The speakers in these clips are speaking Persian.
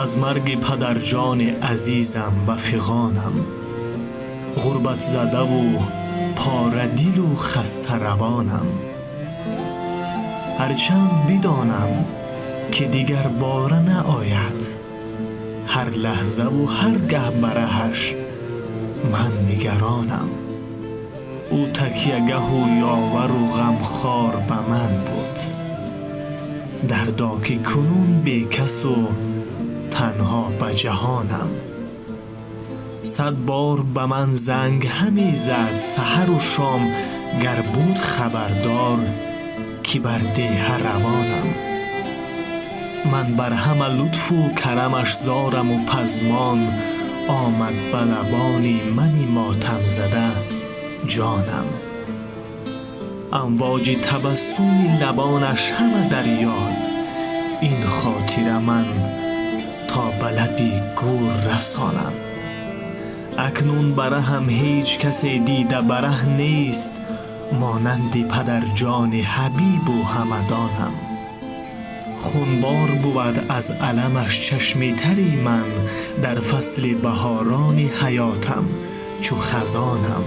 از مرگ پدر جان عزیزم و فغانم، غربت زده و پاره دل و خسته روانم. هرچند بدانم که دیگر باره نآید، هر لحظه و هر گه برهش من نگرانم. او تکیهگه و یاور و غمخوار به من بود، دردا که کنون بی کس و تنها به جهانم. 100 بار به من زنگ همی زد سحر و شام، گر بود خبردار که بر دیه روانم. من بر همه لطف و کرمش زارم و پزمان، آمد به لبانی منی ماتم زده جانم. امواج تبسم لبانش همه در یاد، این خاطر من تا به لبی گور رسانم. اکنون بره هم هیچ کسی دیده بره نیست، مانند پدر جان حبیب و همدانم. خونبار بود از علمش چشم تری من، در فصل بهاران حیاتم چو خزانم.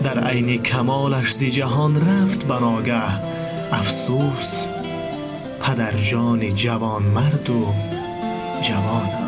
در عین کمالش ز جهان رفت به ناگه، افسوس پدر جان جوان مرد و جوانم.